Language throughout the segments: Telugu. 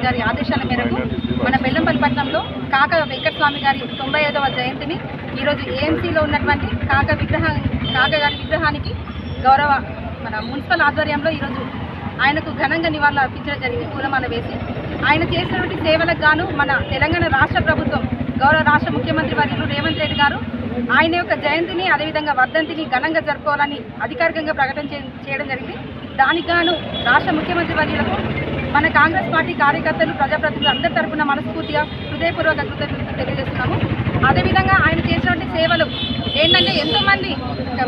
గారి ఆదేశాల మేరకు మన బెల్లంపల్లి పట్టణంలో కాక వెంకటస్వామి గారి 95వ జయంతిని ఈరోజు ఏఎంసీలో ఉన్నటువంటి కాక గారి విగ్రహానికి గౌరవ మన మున్సిపల్ ఆధ్వర్యంలో ఈరోజు ఆయనకు ఘనంగా నివాళులు అర్పించడం జరిగింది, పూలమాల వేసి. ఆయన చేసినటువంటి సేవలకు గాను మన తెలంగాణ రాష్ట్ర ప్రభుత్వం గౌరవ రాష్ట్ర ముఖ్యమంత్రి వర్యులు రేవంత్ రెడ్డి గారు ఆయన యొక్క జయంతిని అదేవిధంగా వర్ధంతిని ఘనంగా జరుపుకోవాలని అధికారికంగా ప్రకటన చేయడం జరిగింది. దానికి గాను రాష్ట్ర ముఖ్యమంత్రి వర్యులకు మన కాంగ్రెస్ పార్టీ కార్యకర్తలు ప్రజాప్రతినిధులు అందరి తరఫున మనస్ఫూర్తిగా హృదయపూర్వక కృతజ్ఞతలు తెలియజేస్తున్నాము. అదేవిధంగా ఆయన చేసినటువంటి సేవలు ఏంటంటే ఎంతోమంది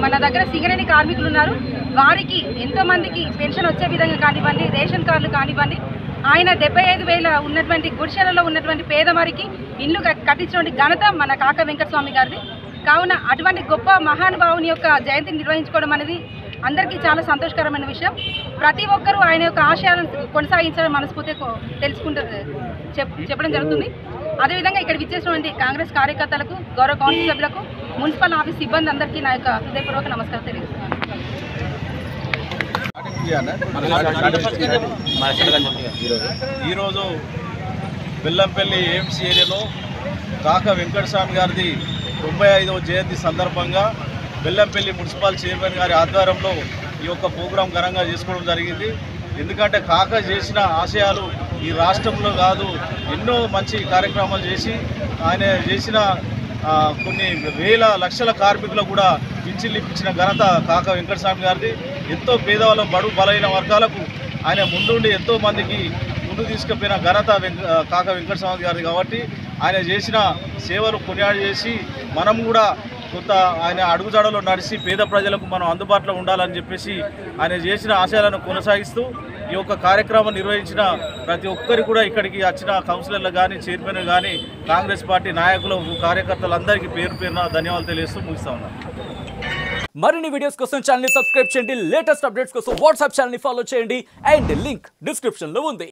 మన దగ్గర సింగరేణి కార్మికులు ఉన్నారు, వారికి ఎంతోమందికి పెన్షన్ వచ్చే విధంగా కానివ్వండి, రేషన్ కార్డులు కానివ్వండి, ఆయన 75,000 ఉన్నటువంటి గుడిసెలలో ఉన్నటువంటి పేదవారికి ఇల్లు కట్టించినటువంటి ఘనత మన కాక వెంకటస్వామి గారిది. కావున అటువంటి గొప్ప మహానుభావుని యొక్క జయంతిని నిర్వహించుకోవడం అనేది అందరికీ చాలా సంతోషకరమైన విషయం. ప్రతి ఒక్కరూ ఆయన యొక్క ఆశయాలను కొనసాగించడం మనస్ఫూర్తిగా చెప్పడం జరుగుతుంది. అదేవిధంగా ఇక్కడ విచ్చేసినటువంటి కాంగ్రెస్ కార్యకర్తలకు, గౌరవ కౌన్సిల్ సభ్యులకు, మున్సిపల్ ఆఫీస్ సిబ్బంది అందరికీ నా యొక్క హృదయపూర్వక నమస్కారం తెలియజేస్తున్నాను. ఈరోజు బెల్లంపల్లి ఏఎంసీ ఏరియాలో కాక వెంకటస్వామి గారిది 95వ జయంతి సందర్భంగా బెల్లంపల్లి మున్సిపల్ చైర్మన్ గారి ఆధ్వర్యంలో ఈ యొక్క ప్రోగ్రాం ఘనంగా చేసుకోవడం జరిగింది. ఎందుకంటే కాక చేసిన ఆశయాలు ఈ రాష్ట్రంలో కాదు, ఎన్నో మంచి కార్యక్రమాలు చేసి ఆయన చేసిన కొన్ని వేల లక్షల కార్మికులకు కూడా పింఛన్లు ఇప్పించిన ఘనత కాక వెంకటస్వామి గారిది. ఎంతో పేదవాళ్ళ బడు బలైన వర్గాలకు ఆయన ముందుండి ఎంతో మందికి ముందు తీసుకుపోయిన ఘనత కాక వెంకటస్వామి గారిది. కాబట్టి ఆయన చేసిన సేవలు కొనియాడు చేసి మనం కూడా కొంత ఆయన అడుగుజాడలో నడిచి పేద ప్రజలకు మనం అందుబాటులో ఉండాలని చెప్పేసి ఆయన చేసిన ఆశయాలను కొనసాగిస్తూ ఈ యొక్క కార్యక్రమం నిర్వహించిన ప్రతి ఒక్కరు కూడా ఇక్కడికి వచ్చిన కౌన్సిలర్లు కానీ, చైర్మన్ కానీ, కాంగ్రెస్ పార్టీ నాయకులు, కార్యకర్తలందరికీ పేరు పేరున ధన్యవాదాలు తెలియజేస్తూ ముగిస్తా ఉన్నాను. మరిన్ని వీడియోస్ కోసం ఛానల్ ని సబ్స్క్రైబ్ చేయండి, లేటెస్ట్ అప్డేట్స్ కోసం వాట్సాప్ ఛానల్ ని ఫాలో చేయండి అండ్ లింక్ డిస్క్రిప్షన్ లో ఉంది.